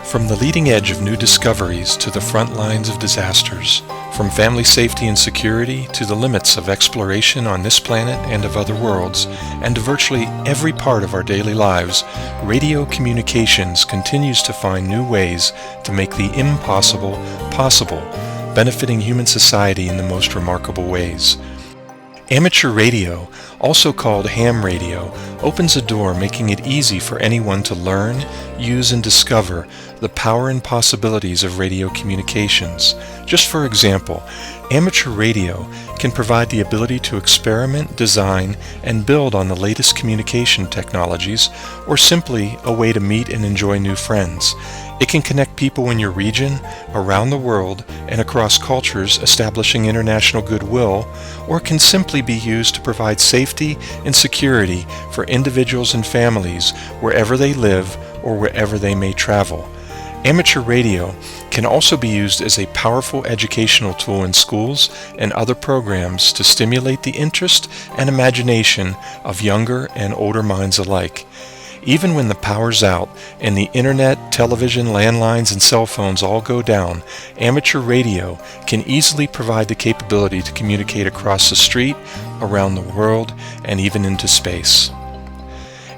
From the leading edge of new discoveries to the front lines of disasters, from family safety and security to the limits of exploration on this planet and of other worlds, and to virtually every part of our daily lives, radio communications continues to find new ways to make the impossible possible, benefiting human society in the most remarkable ways. Amateur radio, also called ham radio, opens a door making it easy for anyone to learn, use, and discover the power and possibilities of radio communications. Just for example, amateur radio can provide the ability to experiment, design, and build on the latest communication technologies, or simply a way to meet and enjoy new friends. It can connect people in your region, around the world, and across cultures, establishing international goodwill, or can simply be used to provide safety and security for individuals and families wherever they live or wherever they may travel. Amateur radio can also be used as a powerful educational tool in schools and other programs to stimulate the interest and imagination of younger and older minds alike. Even when the power's out and the internet, television, landlines, and cell phones all go down, amateur radio can easily provide the capability to communicate across the street, around the world, and even into space.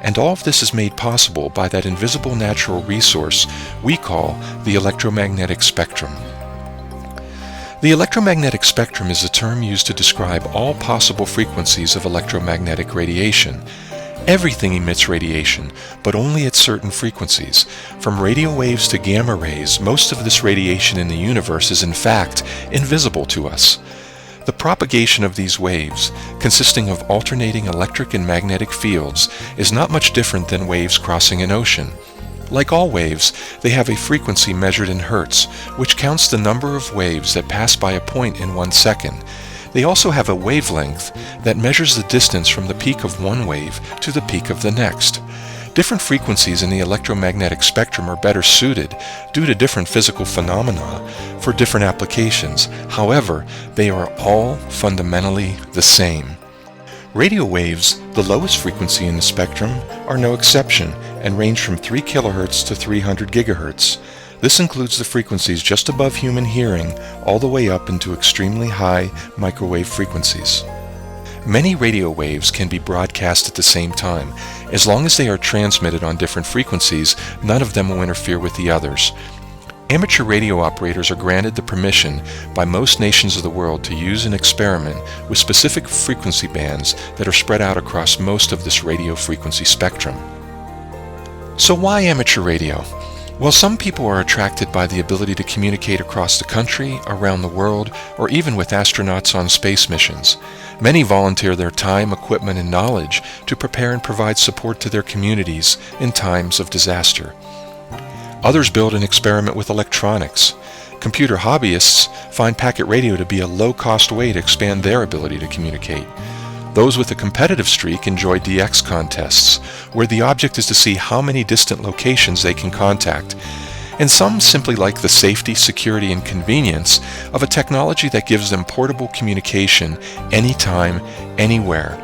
And all of this is made possible by that invisible natural resource we call the electromagnetic spectrum. The electromagnetic spectrum is a term used to describe all possible frequencies of electromagnetic radiation. Everything emits radiation, but only at certain frequencies. From radio waves to gamma rays, most of this radiation in the universe is in fact invisible to us. The propagation of these waves, consisting of alternating electric and magnetic fields, is not much different than waves crossing an ocean. Like all waves, they have a frequency measured in hertz, which counts the number of waves that pass by a point in 1 second. They also have a wavelength that measures the distance from the peak of one wave to the peak of the next. Different frequencies in the electromagnetic spectrum are better suited, due to different physical phenomena, for different applications. However, they are all fundamentally the same. Radio waves, the lowest frequency in the spectrum, are no exception and range from 3 kHz to 300 GHz. This includes the frequencies just above human hearing all the way up into extremely high microwave frequencies. Many radio waves can be broadcast at the same time. As long as they are transmitted on different frequencies, none of them will interfere with the others. Amateur radio operators are granted the permission by most nations of the world to use and experiment with specific frequency bands that are spread out across most of this radio frequency spectrum. So why amateur radio? Well, some people are attracted by the ability to communicate across the country, around the world, or even with astronauts on space missions. Many volunteer their time, equipment, and knowledge to prepare and provide support to their communities in times of disaster. Others build and experiment with electronics. Computer hobbyists find packet radio to be a low-cost way to expand their ability to communicate. Those with a competitive streak enjoy DX contests, where the object is to see how many distant locations they can contact. And some simply like the safety, security, and convenience of a technology that gives them portable communication anytime, anywhere.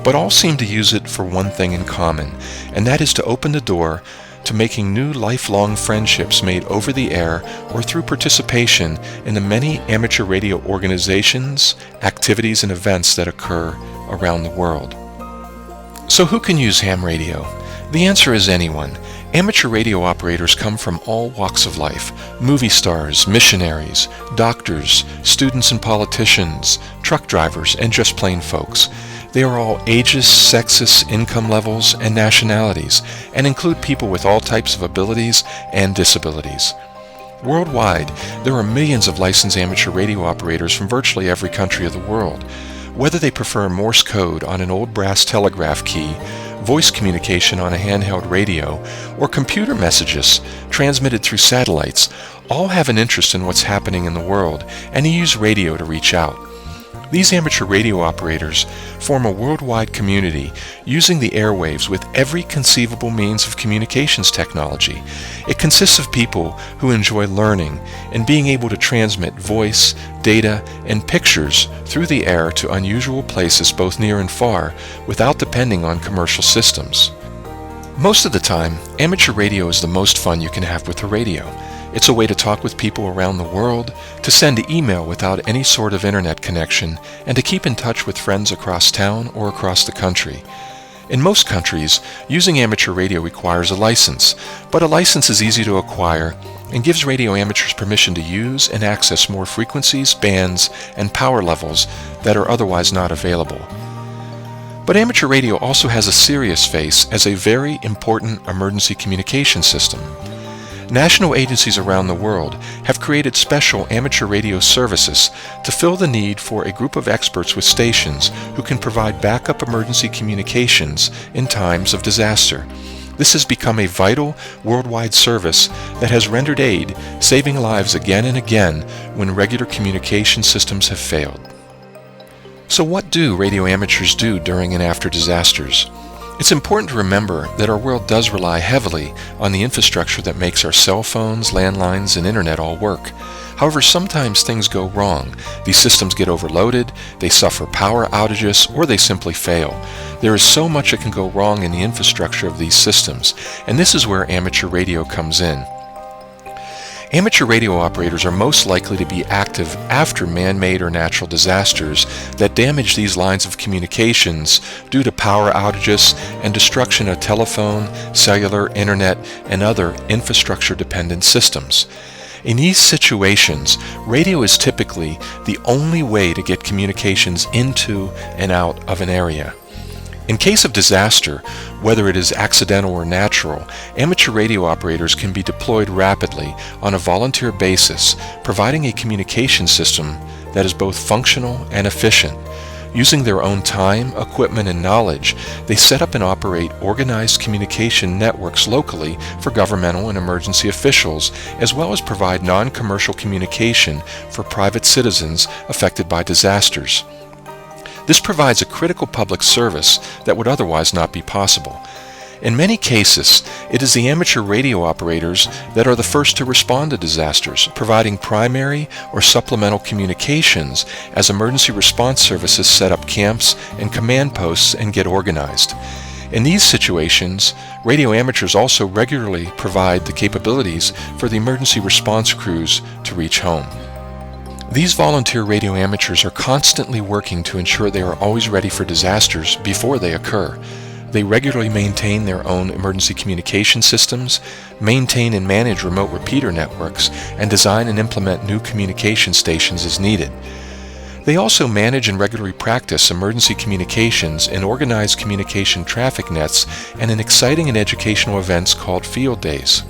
But all seem to use it for one thing in common, and that is to open the door to making new lifelong friendships made over the air or through participation in the many amateur radio organizations, activities, and events that occur around the world. So who can use ham radio? The answer is anyone. Amateur radio operators come from all walks of life: movie stars, missionaries, doctors, students and politicians, truck drivers, and just plain folks. They are all ages, sexes, income levels, and nationalities, and include people with all types of abilities and disabilities. Worldwide, there are millions of licensed amateur radio operators from virtually every country of the world. Whether they prefer Morse code on an old brass telegraph key, voice communication on a handheld radio, or computer messages transmitted through satellites, all have an interest in what's happening in the world, and they use radio to reach out. These amateur radio operators form a worldwide community using the airwaves with every conceivable means of communications technology. It consists of people who enjoy learning and being able to transmit voice, data, and pictures through the air to unusual places both near and far without depending on commercial systems. Most of the time, amateur radio is the most fun you can have with the radio. It's a way to talk with people around the world, to send email without any sort of internet connection, and to keep in touch with friends across town or across the country. In most countries, using amateur radio requires a license, but a license is easy to acquire and gives radio amateurs permission to use and access more frequencies, bands, and power levels that are otherwise not available. But amateur radio also has a serious face as a very important emergency communication system. National agencies around the world have created special amateur radio services to fill the need for a group of experts with stations who can provide backup emergency communications in times of disaster. This has become a vital worldwide service that has rendered aid, saving lives again and again when regular communication systems have failed. So what do radio amateurs do during and after disasters? It's important to remember that our world does rely heavily on the infrastructure that makes our cell phones, landlines, and internet all work. However, sometimes things go wrong. These systems get overloaded, they suffer power outages, or they simply fail. There is so much that can go wrong in the infrastructure of these systems, and this is where amateur radio comes in. Amateur radio operators are most likely to be active after man-made or natural disasters that damage these lines of communications due to power outages and destruction of telephone, cellular, internet, and other infrastructure-dependent systems. In these situations, radio is typically the only way to get communications into and out of an area. In case of disaster, whether it is accidental or natural, amateur radio operators can be deployed rapidly on a volunteer basis, providing a communication system that is both functional and efficient. Using their own time, equipment, and knowledge, they set up and operate organized communication networks locally for governmental and emergency officials, as well as provide non-commercial communication for private citizens affected by disasters. This provides a critical public service that would otherwise not be possible. In many cases, it is the amateur radio operators that are the first to respond to disasters, providing primary or supplemental communications as emergency response services set up camps and command posts and get organized. In these situations, radio amateurs also regularly provide the capabilities for the emergency response crews to reach home. These volunteer radio amateurs are constantly working to ensure they are always ready for disasters before they occur. They regularly maintain their own emergency communication systems, maintain and manage remote repeater networks, and design and implement new communication stations as needed. They also manage and regularly practice emergency communications in organized communication traffic nets and in exciting and educational events called field days.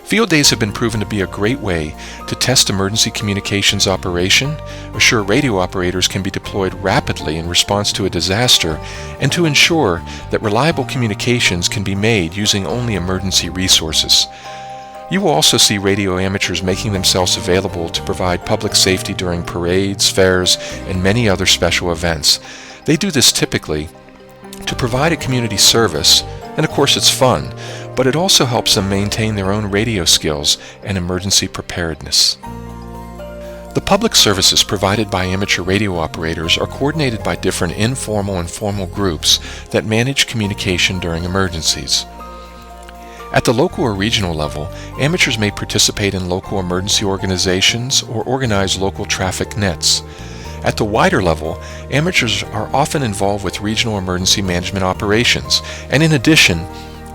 Field days have been proven to be a great way to test emergency communications operation, assure radio operators can be deployed rapidly in response to a disaster, and to ensure that reliable communications can be made using only emergency resources. You will also see radio amateurs making themselves available to provide public safety during parades, fairs, and many other special events. They do this typically to provide a community service, and of course it's fun, but it also helps them maintain their own radio skills and emergency preparedness. The public services provided by amateur radio operators are coordinated by different informal and formal groups that manage communication during emergencies. At the local or regional level, amateurs may participate in local emergency organizations or organize local traffic nets. At the wider level, amateurs are often involved with regional emergency management operations, and in addition,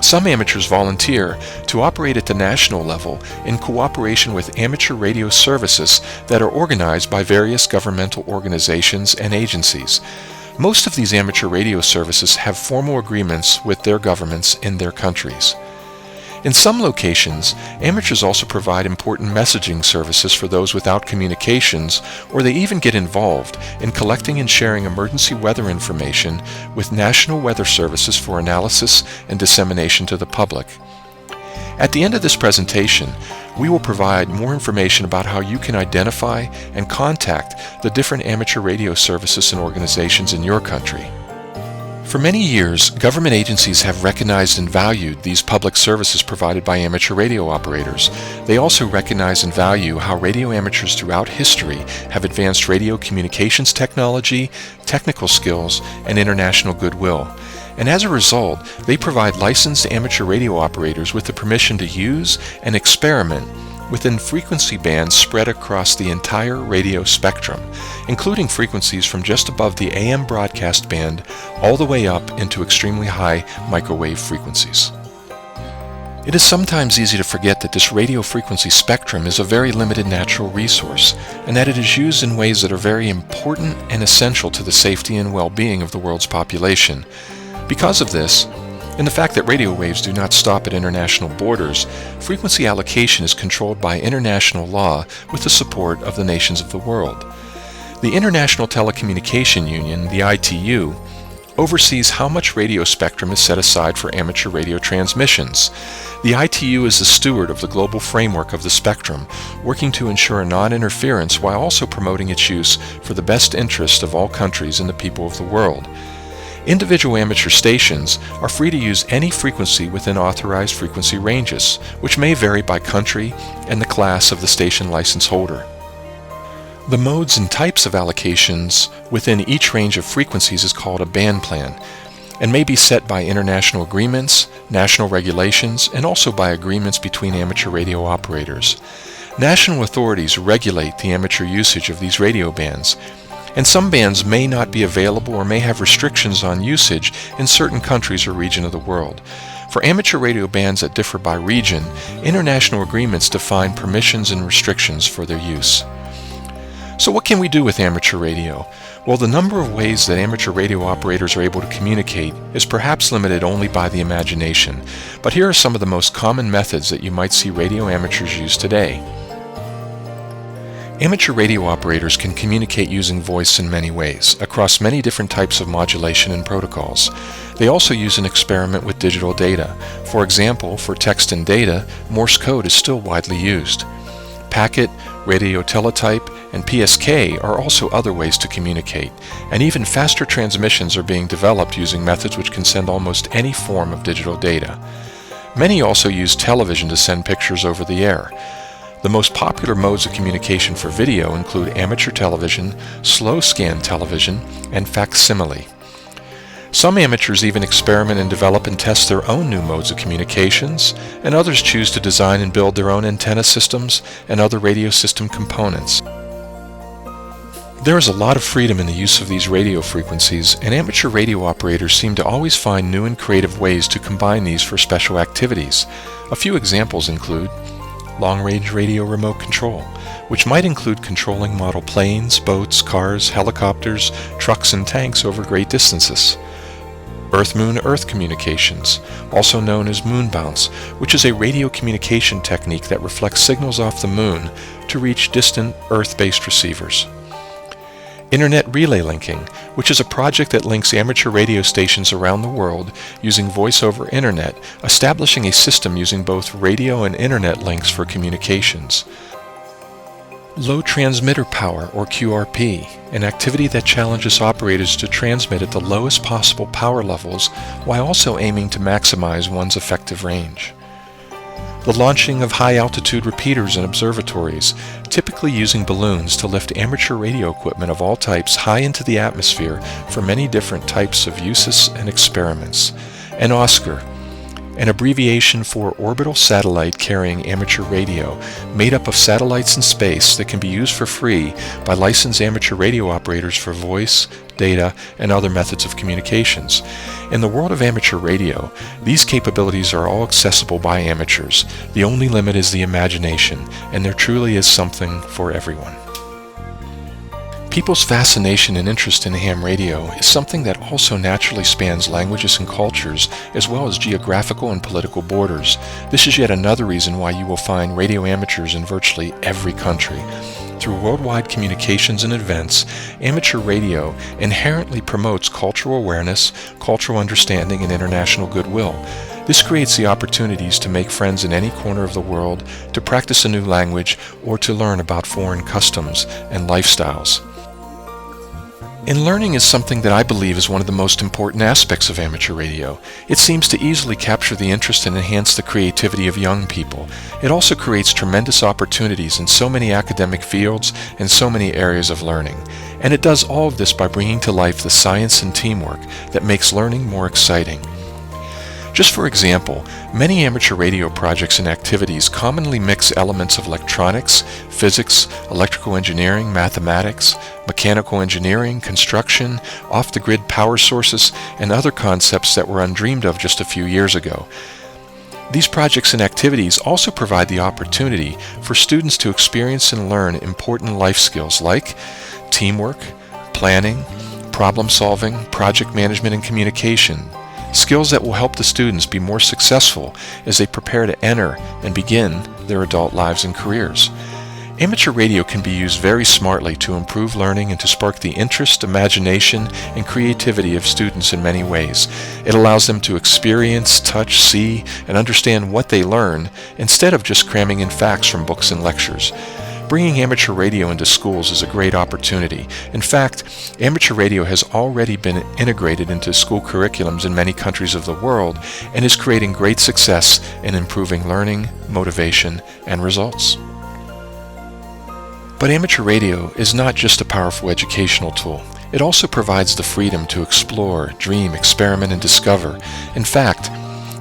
some amateurs volunteer to operate at the national level in cooperation with amateur radio services that are organized by various governmental organizations and agencies. Most of these amateur radio services have formal agreements with their governments in their countries. In some locations, amateurs also provide important messaging services for those without communications, or they even get involved in collecting and sharing emergency weather information with national weather services for analysis and dissemination to the public. At the end of this presentation, we will provide more information about how you can identify and contact the different amateur radio services and organizations in your country. For many years, government agencies have recognized and valued these public services provided by amateur radio operators. They also recognize and value how radio amateurs throughout history have advanced radio communications technology, technical skills, and international goodwill. and as a result, they provide licensed amateur radio operators with the permission to use and experiment within frequency bands spread across the entire radio spectrum, including frequencies from just above the AM broadcast band all the way up into extremely high microwave frequencies. It is sometimes easy to forget that this radio frequency spectrum is a very limited natural resource, and that it is used in ways that are very important and essential to the safety and well-being of the world's population. Because of this, and the fact that radio waves do not stop at international borders, frequency allocation is controlled by international law with the support of the nations of the world. The International Telecommunication Union, the ITU, oversees how much radio spectrum is set aside for amateur radio transmissions. The ITU is the steward of the global framework of the spectrum, working to ensure non-interference while also promoting its use for the best interest of all countries and the people of the world. Individual amateur stations are free to use any frequency within authorized frequency ranges, which may vary by country and the class of the station license holder. The modes and types of allocations within each range of frequencies is called a band plan, and may be set by international agreements, national regulations, and also by agreements between amateur radio operators. National authorities regulate the amateur usage of these radio bands, and some bands may not be available or may have restrictions on usage in certain countries or region of the world. For amateur radio bands that differ by region, international agreements define permissions and restrictions for their use. So what can we do with amateur radio? Well, the number of ways that amateur radio operators are able to communicate is perhaps limited only by the imagination, but here are some of the most common methods that you might see radio amateurs use today. Amateur radio operators can communicate using voice in many ways, across many different types of modulation and protocols. They also use an experiment with digital data. For example, for text and data, Morse code is still widely used. Packet, radio teletype, and PSK are also other ways to communicate, and even faster transmissions are being developed using methods which can send almost any form of digital data. Many also use television to send pictures over the air. The most popular modes of communication for video include amateur television, slow scan television, and facsimile. Some amateurs even experiment and develop and test their own new modes of communications, and others choose to design and build their own antenna systems and other radio system components. There is a lot of freedom in the use of these radio frequencies, and amateur radio operators seem to always find new and creative ways to combine these for special activities. A few examples include long-range radio remote control, which might include controlling model planes, boats, cars, helicopters, trucks, and tanks over great distances. Earth-Moon-Earth communications, also known as moon bounce, which is a radio communication technique that reflects signals off the moon to reach distant Earth-based receivers. Internet relay linking, which is a project that links amateur radio stations around the world using voice over internet, establishing a system using both radio and internet links for communications. Low transmitter power, or QRP, an activity that challenges operators to transmit at the lowest possible power levels while also aiming to maximize one's effective range. The launching of high-altitude repeaters in observatories, typically using balloons to lift amateur radio equipment of all types high into the atmosphere for many different types of uses and experiments. And OSCAR, an abbreviation for Orbital Satellite Carrying Amateur Radio, made up of satellites in space that can be used for free by licensed amateur radio operators for voice, data, and other methods of communications. In the world of amateur radio, these capabilities are all accessible by amateurs. The only limit is the imagination, and there truly is something for everyone. People's fascination and interest in ham radio is something that also naturally spans languages and cultures, as well as geographical and political borders. This is yet another reason why you will find radio amateurs in virtually every country. Through worldwide communications and events, amateur radio inherently promotes cultural awareness, cultural understanding, and international goodwill. This creates the opportunities to make friends in any corner of the world, to practice a new language, or to learn about foreign customs and lifestyles. And learning is something that I believe is one of the most important aspects of amateur radio. It seems to easily capture the interest and enhance the creativity of young people. It also creates tremendous opportunities in so many academic fields and so many areas of learning. And it does all of this by bringing to life the science and teamwork that makes learning more exciting. Just for example, many amateur radio projects and activities commonly mix elements of electronics, physics, electrical engineering, mathematics, mechanical engineering, construction, off-the-grid power sources, and other concepts that were undreamed of just a few years ago. These projects and activities also provide the opportunity for students to experience and learn important life skills like teamwork, planning, problem solving, project management, and communication. Skills that will help the students be more successful as they prepare to enter and begin their adult lives and careers. Amateur radio can be used very smartly to improve learning and to spark the interest, imagination, and creativity of students in many ways. It allows them to experience, touch, see, and understand what they learn instead of just cramming in facts from books and lectures. Bringing amateur radio into schools is a great opportunity. In fact, amateur radio has already been integrated into school curriculums in many countries of the world and is creating great success in improving learning, motivation, and results. But amateur radio is not just a powerful educational tool. It also provides the freedom to explore, dream, experiment, and discover. In fact,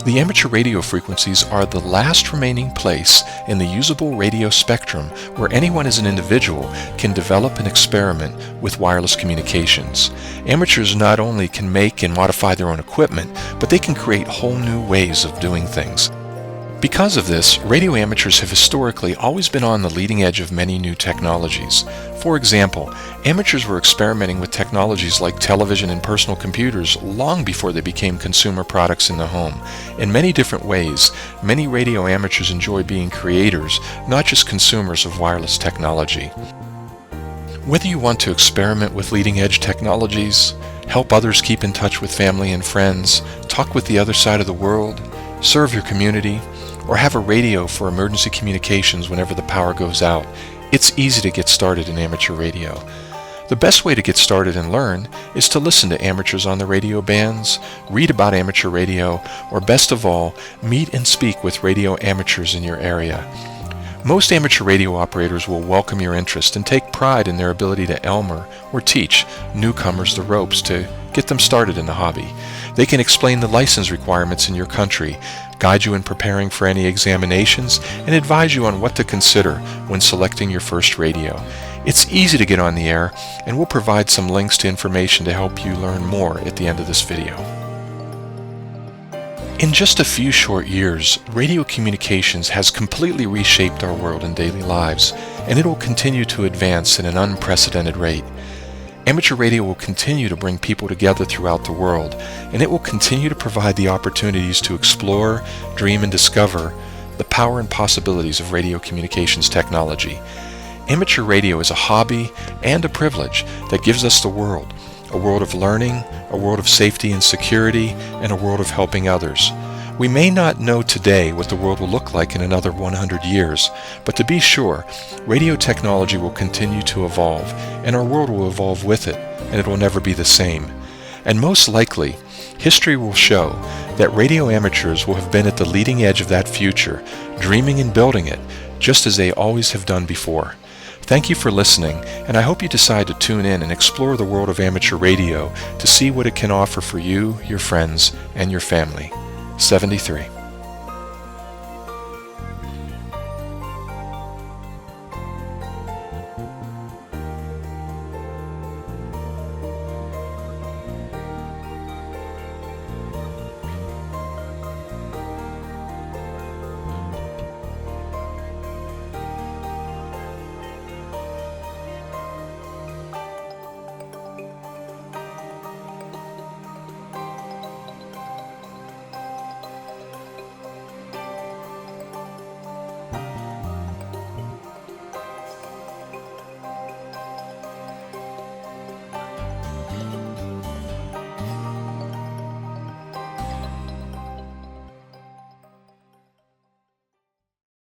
the amateur radio frequencies are the last remaining place in the usable radio spectrum where anyone as an individual can develop and experiment with wireless communications. Amateurs not only can make and modify their own equipment, but they can create whole new ways of doing things. Because of this, radio amateurs have historically always been on the leading edge of many new technologies. For example, amateurs were experimenting with technologies like television and personal computers long before they became consumer products in the home. In many different ways, many radio amateurs enjoy being creators, not just consumers of wireless technology. Whether you want to experiment with leading-edge technologies, help others keep in touch with family and friends, talk with the other side of the world, serve your community, or have a radio for emergency communications whenever the power goes out, it's easy to get started in amateur radio. The best way to get started and learn is to listen to amateurs on the radio bands, read about amateur radio, or best of all, meet and speak with radio amateurs in your area. Most amateur radio operators will welcome your interest and take pride in their ability to elmer or teach newcomers the ropes to get them started in the hobby. They can explain the license requirements in your country, guide you in preparing for any examinations, and advise you on what to consider when selecting your first radio. It's easy to get on the air, and we'll provide some links to information to help you learn more at the end of this video. In just a few short years, radio communications has completely reshaped our world and daily lives, and it will continue to advance at an unprecedented rate. Amateur radio will continue to bring people together throughout the world, and it will continue to provide the opportunities to explore, dream, and discover the power and possibilities of radio communications technology. Amateur radio is a hobby and a privilege that gives us the world, a world of learning, a world of safety and security, and a world of helping others. We may not know today what the world will look like in another 100 years, but to be sure, radio technology will continue to evolve, and our world will evolve with it, and it will never be the same. And most likely, history will show that radio amateurs will have been at the leading edge of that future, dreaming and building it, just as they always have done before. Thank you for listening, and I hope you decide to tune in and explore the world of amateur radio to see what it can offer for you, your friends, and your family. 73.